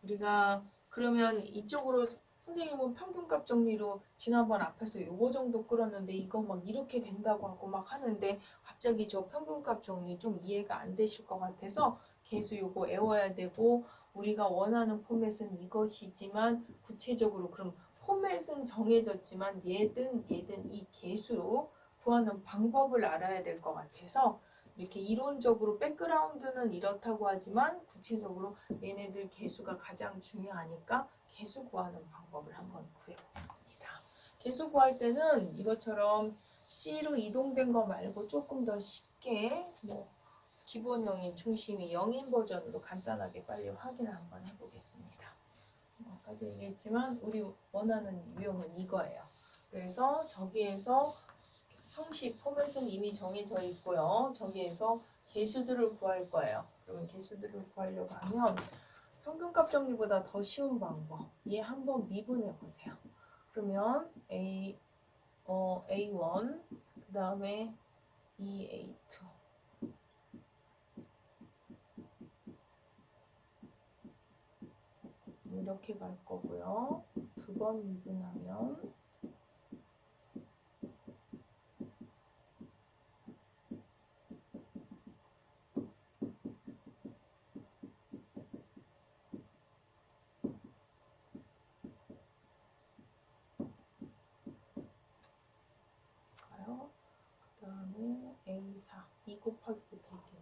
A: 우리가 그러면 이쪽으로 선생님은 평균값 정리로 지난번 앞에서 요거 정도 끌었는데 이거 막 이렇게 된다고 하고 막 하는데 갑자기 저 평균값 정리 좀 이해가 안 되실 것 같아서 계수 요거 외워야 되고 우리가 원하는 포맷은 이것이지만 구체적으로 그럼 포맷은 정해졌지만 얘든 이 계수로 구하는 방법을 알아야 될 것 같아서 이렇게 이론적으로 백그라운드는 이렇다고 하지만 구체적으로 얘네들 개수가 가장 중요하니까 개수 구하는 방법을 한번 구해보겠습니다. 개수 구할 때는 이것처럼 C로 이동된 거 말고 조금 더 쉽게 기본형인 중심이 0인 버전으로 간단하게 빨리 확인을 한번 해보겠습니다. 아까도 얘기했지만 우리 원하는 유형은 이거예요. 그래서 저기에서 형식 포맷은 이미 정해져 있고요. 저기에서 개수들을 구할 거예요. 그러면 개수들을 구하려고 하면 평균값 정리보다 더 쉬운 방법. 얘 한번 미분해 보세요. 그러면 A1 그 다음에 A2 이렇게 갈 거고요. 두 번 미분하면 그 다음에 A4 2 곱하기부터 있겠네요.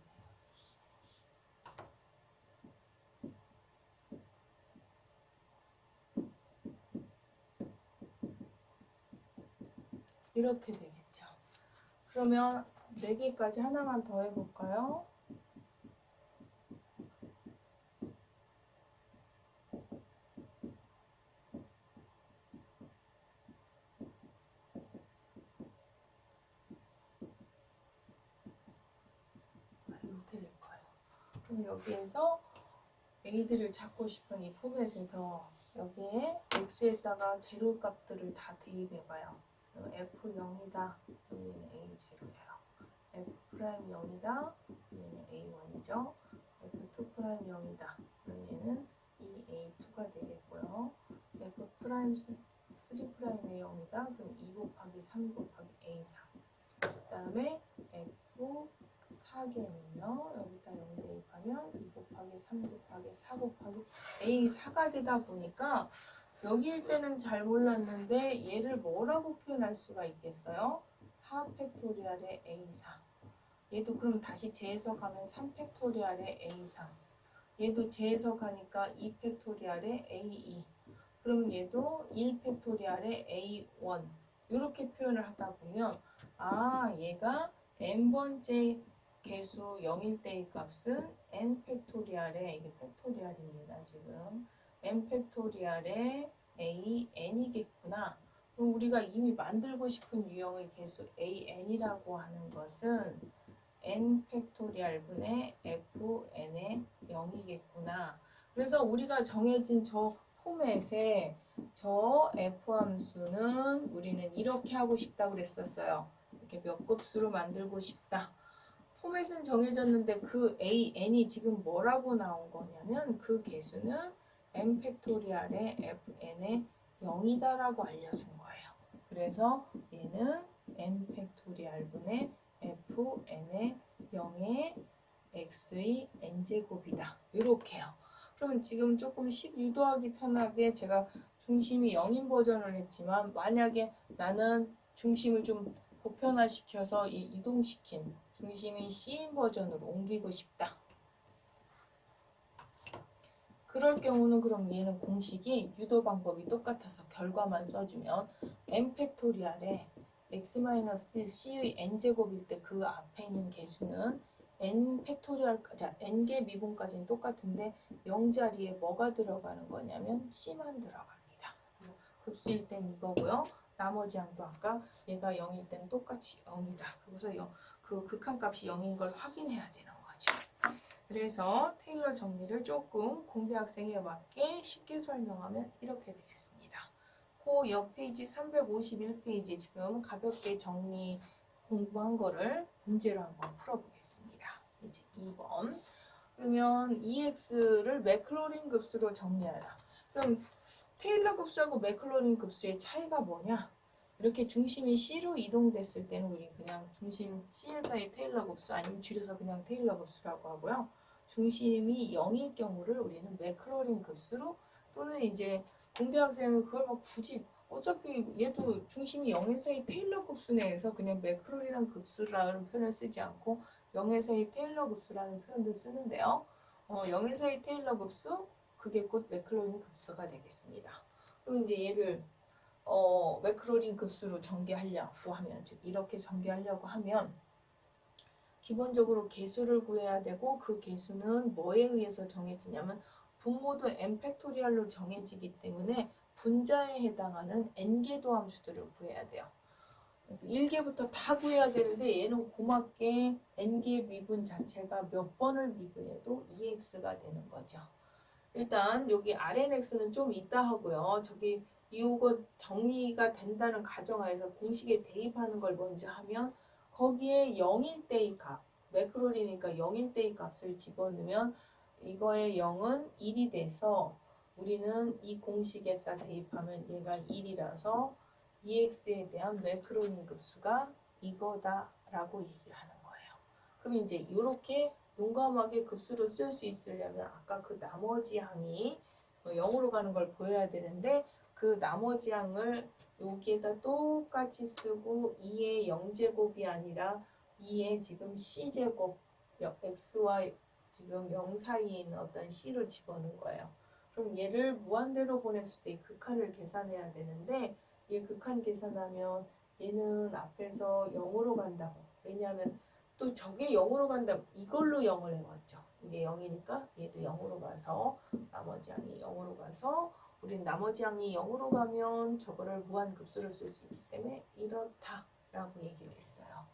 A: 이렇게 되겠죠. 그러면 4개까지 하나만 더 해볼까요? 이렇게 될 거예요. 그럼 여기에서 A들을 찾고 싶은 이 포맷에서 여기에 X에다가 제로 값들을 다 대입해봐요. F0이다. 여기는 A0예요. F' 0이다. 얘는 A1이죠. F2' 0이다. 얘는 EA2가 되겠고요. F' 3'의 0이다. 그럼 2 곱하기 3 곱하기 A3. 그 다음에 F 4개는요. 여기다 0 대입하면 2 곱하기 3 곱하기 4 곱하기 A4가 되다 보니까 여기일 때는 잘 몰랐는데 얘를 뭐라고 표현할 수가 있겠어요? 4 팩토리얼의 A4. 얘도 그럼 다시 재해석하면 3 팩토리얼의 A3. 얘도 재해석하니까 2 팩토리얼의 A2. 그럼 얘도 1 팩토리얼의 A1. 이렇게 표현을 하다 보면 얘가 n번째 개수 0일 때의 값은 n 팩토리얼의 이게 팩토리얼입니다. 지금 n 팩토리얼의 an이겠구나. 그럼 우리가 이미 만들고 싶은 유형의 개수 an이라고 하는 것은 n 팩토리얼 분의 fn의 0이겠구나. 그래서 우리가 정해진 저 포맷에 저 f 함수는 우리는 이렇게 하고 싶다고 그랬었어요. 이렇게 몇 급수로 만들고 싶다. 포맷은 정해졌는데 그 n이 지금 뭐라고 나온 거냐면 그 개수는 n 팩토리얼의 fn의 0이다라고 알려준 거예요. 그래서 얘는 n 팩토리얼 분의 fn의 0의 x의 n제곱이다. 이렇게요. 그럼 지금 조금씩 유도하기 편하게 제가 중심이 0인 버전을 했지만 만약에 나는 중심을 좀 보편화시켜서 이동시킨 중심이 C인 버전으로 옮기고 싶다. 그럴 경우는 그럼 얘는 공식이 유도 방법이 똑같아서 결과만 써주면 n 팩토리얼에 x-c의 n제곱일 때 그 앞에 있는 개수는 n 팩토리얼, n개 미분까지는 똑같은데 0자리에 뭐가 들어가는 거냐면 c만 들어갑니다. 급수일 땐 이거고요. 나머지 항도 아까 얘가 0일 때는 똑같이 0이다. 그래서 그 극한값이 0인 걸 확인해야 되는 거죠. 그래서 테일러 정리를 조금 공대 학생에 맞게 쉽게 설명하면 이렇게 되겠습니다. 그 옆 페이지 351페이지 지금 가볍게 정리 공부한 거를 문제로 한번 풀어보겠습니다. 이제 2번. 그러면 EX를 매클로린 급수로 정리하라. 그럼 테일러 급수하고 매클로린 급수의 차이가 뭐냐? 이렇게 중심이 C로 이동됐을 때는 우리 그냥 중심 C에서의 테일러 급수 아니면 줄여서 그냥 테일러 급수라고 하고요. 중심이 0일 경우를 우리는 매클로린 급수로 또는 이제 공대 학생은 그걸 막 굳이 어차피 얘도 중심이 0에서의 테일러 급수 내에서 그냥 매크롤이라는 급수라는 표현을 쓰지 않고 0에서의 테일러 급수라는 표현도 쓰는데요. 0에서의 테일러 급수 그게 곧 매클로린 급수가 되겠습니다. 그럼 이제 얘를 매크로린 급수로 전개하려고 하면 즉 이렇게 전개하려고 하면 기본적으로 개수를 구해야 되고 그 개수는 뭐에 의해서 정해지냐면 분모도 n 팩토리얼로 정해지기 때문에 분자에 해당하는 n개도 함수들을 구해야 돼요. 1개부터 다 구해야 되는데 얘는 고맙게 n개 미분 자체가 몇 번을 미분해도 2x가 되는 거죠. 일단 여기 RNX는 좀 이따 하고요. 저기 이거 정리가 된다는 가정하에서 공식에 대입하는 걸 먼저 하면 거기에 0일 때의 값, 매크롤이니까 0일 때의 값을 집어넣으면 이거의 0은 1이 돼서 우리는 이 공식에다 대입하면 얘가 1이라서 EX에 대한 매크로닌 급수가 이거다라고 얘기를 하는 거예요. 그럼 이제 이렇게 용감하게 급수를 쓸 수 있으려면 아까 그 나머지 항이 0으로 가는 걸 보여야 되는데 그 나머지 항을 여기에다 똑같이 쓰고 2의 0제곱이 아니라 2의 지금 c제곱 x와 지금 0 사이에 있는 어떤 c를 집어넣은 거예요. 그럼 얘를 무한대로 보냈을 때 극한을 계산해야 되는데 얘 극한 계산하면 얘는 앞에서 0으로 간다고. 왜냐하면 또 저게 0으로 간다. 이걸로 0을 해왔죠. 이게 0이니까 얘도 0으로 가서 나머지 항이 0으로 가서 우린 나머지 항이 0으로 가면 저거를 무한급수로 쓸 수 있기 때문에 이렇다라고 얘기를 했어요.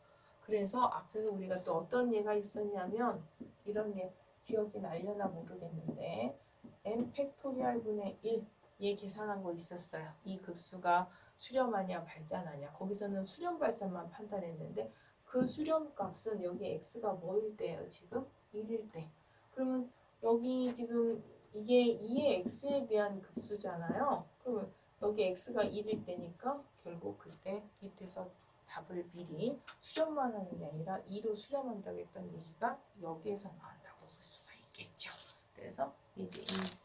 A: 그래서 앞에서 우리가 또 어떤 예가 있었냐면 이런 예 기억이 날려나 모르겠는데 n 팩토리얼 분의 1 얘 계산한 거 있었어요. 이 급수가 수렴하냐 발산하냐 거기서는 수렴 발산만 판단했는데 그 수렴 값은 여기 x가 뭐일 때예요? 지금 1일 때. 그러면 여기 지금 이게 2의 x에 대한 급수잖아요. 그러면 여기 x가 1일 때니까 결국 그때 밑에서 답을 미리 수렴만 하는 게 아니라 2로 수렴한다고 했던 얘기가 여기에서 나온다고 볼 수가 있겠죠. 그래서 이제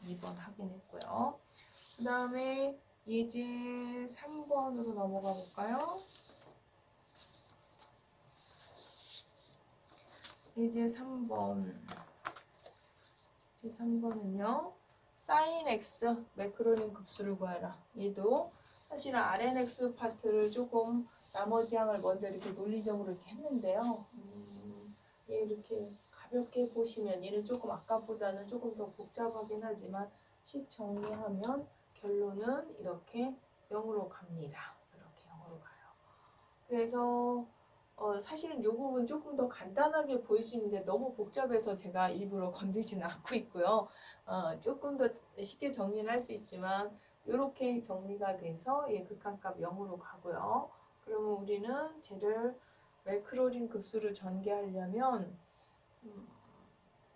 A: 2번 확인했고요. 그 다음에 예제 3번으로 넘어가 볼까요? 예제 3번. 예제 3번은요. sin x 매크로닌 급수를 구하라. 얘도 사실은 RNX 파트를 조금 나머지 항을 먼저 이렇게 논리적으로 이렇게 했는데요. 얘 이렇게 가볍게 보시면 얘는 조금 아까보다는 조금 더 복잡하긴 하지만 식 정리하면 결론은 이렇게 0으로 갑니다. 이렇게 0으로 가요. 그래서 사실은 이 부분 조금 더 간단하게 보일 수 있는데 너무 복잡해서 제가 일부러 건들지는 않고 있고요. 조금 더 쉽게 정리를 할 수 있지만 이렇게 정리가 돼서 얘 극한값 0으로 가고요. 그러면 우리는 쟤를 매크로린 급수를 전개하려면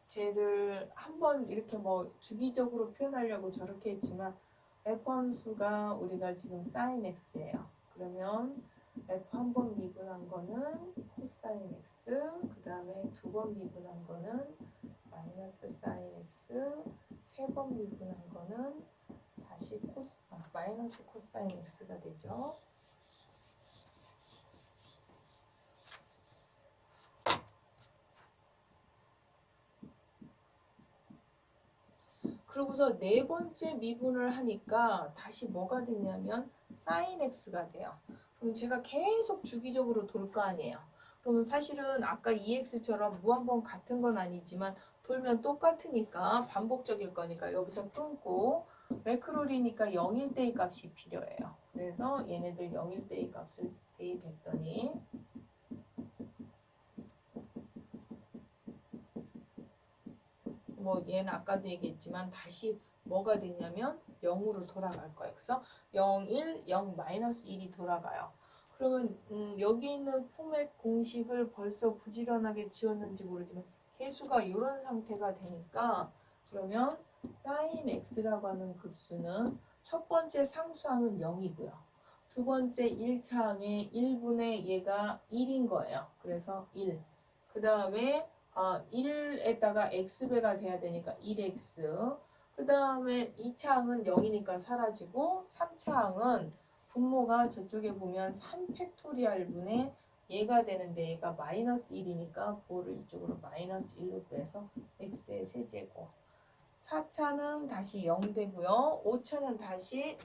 A: 쟤를 한번 이렇게 뭐 주기적으로 표현하려고 저렇게 했지만 f 함수가 우리가 지금 sin x예요. 그러면 f 한 번 미분한 거는 코사인 x, 그 다음에 두 번 미분한 거는 마이너스 사인 x, 세 번 미분한 거는 다시 마이너스 코사인 x가 되죠. 그러고서 네 번째 미분을 하니까 다시 뭐가 됐냐면 sin x가 돼요. 그럼 제가 계속 주기적으로 돌 거 아니에요. 그러면 사실은 아까 2x처럼 무한번 같은 건 아니지만 돌면 똑같으니까 반복적일 거니까 여기서 끊고 매크롤이니까 0일 때의 값이 필요해요. 그래서 얘네들 0일 때 이 값을 대입했더니 뭐 얘는 아까도 얘기했지만 다시 뭐가 되냐면 0으로 돌아갈 거예요. 그래서 0, 1, 0, 마이너스 1이 돌아가요. 그러면 여기 있는 포맷 공식을 벌써 부지런하게 지웠는지 모르지만 개수가 이런 상태가 되니까 그러면 sin x라고 하는 급수는 첫 번째 상수항은 0이고요. 두 번째 1차항의 1분의 얘가 1인 거예요. 그래서 1. 그 다음에 1에다가 x배가 돼야 되니까 1x. 그 다음에 2차항은 0이니까 사라지고 3차항은 분모가 저쪽에 보면 3팩토리얼 분의 얘가 되는데 얘가 마이너스 1이니까 그거를 이쪽으로 마이너스 1로 빼서 x의 세제곱. 4차는 다시 0 되고요. 5차는 다시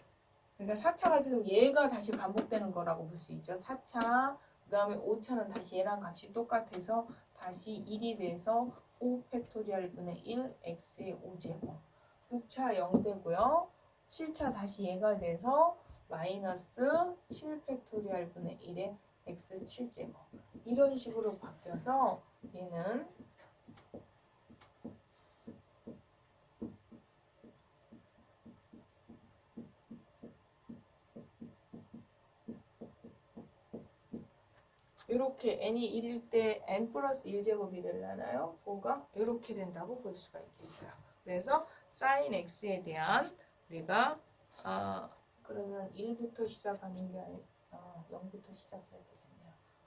A: 그러니까 4차가 지금 얘가 다시 반복되는 거라고 볼 수 있죠. 4차 그 다음에 5차는 다시 얘랑 값이 똑같아서 다시 1이 돼서 5팩토리얼 분의 1 x의 5제곱. 6차 0 되고요. 7차 다시 얘가 돼서 마이너스 7팩토리얼 분의 1의 x 7제곱. 이런 식으로 바뀌어서 얘는 이렇게 n이 1일 때 n 플러스 1제곱이 되려나요? 뭐가? 이렇게 된다고 볼 수가 있겠어요. 그래서 sin x에 대한 우리가 그러면 1부터 시작하는 게 아니라 0부터 시작해야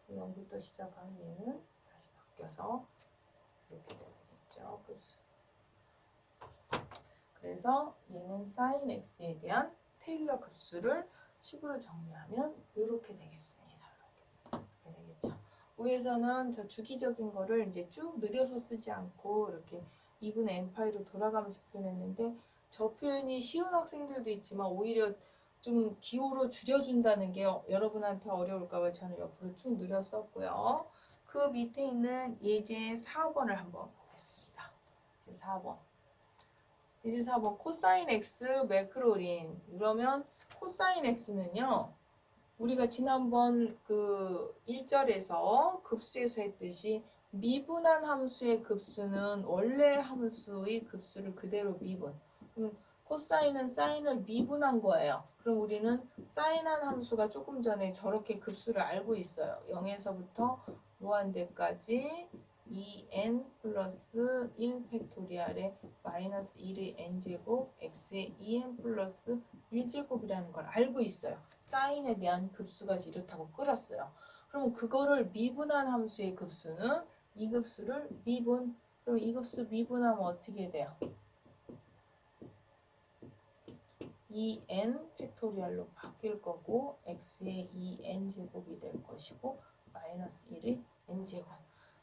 A: 되겠네요. 0부터 시작하는 얘는 다시 바뀌어서 이렇게 돼야 되겠죠. 그래서 얘는 sin x에 대한 테일러 급수를 식으로 정리하면 이렇게 되겠습니다. 위에서는 저 주기적인 거를 이제 쭉 느려서 쓰지 않고 이렇게 2분의 n파이로 돌아가면서 표현했는데 저 표현이 쉬운 학생들도 있지만 오히려 좀 기호로 줄여준다는 게 여러분한테 어려울까봐 저는 옆으로 쭉 늘려 썼고요. 그 밑에 있는 예제 4번을 한번 보겠습니다. 예제 4번. 예제 4번 코사인 x 매크로린. 그러면 코사인 x는요. 우리가 지난번 그 1절에서 급수에서 했듯이 미분한 함수의 급수는 원래 함수의 급수를 그대로 미분. 코사인은 사인을 미분한 거예요. 그럼 우리는 사인한 함수가 조금 전에 저렇게 급수를 알고 있어요. 0에서부터 무한대까지 2n 플러스 1 팩토리알에 마이너스 1의 n제곱 x의 2n 플러스 1제곱이라는 걸 알고 있어요. 사인에 대한 급수가 이렇다고 끌었어요. 그럼 그거를 미분한 함수의 급수는 이 급수를 미분. 그럼 이 급수 미분하면 어떻게 돼요? 2n 팩토리얼로 바뀔 거고 x의 2n제곱이 될 것이고 마이너스 1의 n제곱.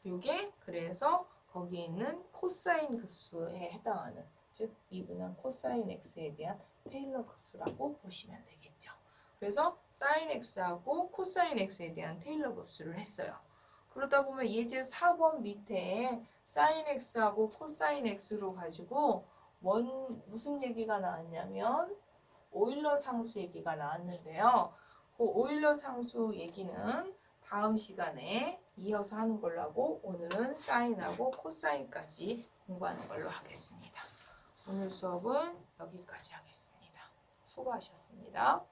A: 이게 그래서 거기에 있는 코사인 급수에 해당하는 즉 미분한 코사인 x에 대한 테일러 급수라고 보시면 되겠죠. 그래서 사인 x하고 코사인 x에 대한 테일러 급수를 했어요. 그러다 보면 예제 4번 밑에 사인 x하고 코사인 x로 가지고 무슨 얘기가 나왔냐면 오일러 상수 얘기가 나왔는데요. 그 오일러 상수 얘기는 다음 시간에 이어서 하는 걸로 하고 오늘은 사인하고 코사인까지 공부하는 걸로 하겠습니다. 오늘 수업은 여기까지 하겠습니다. 수고하셨습니다.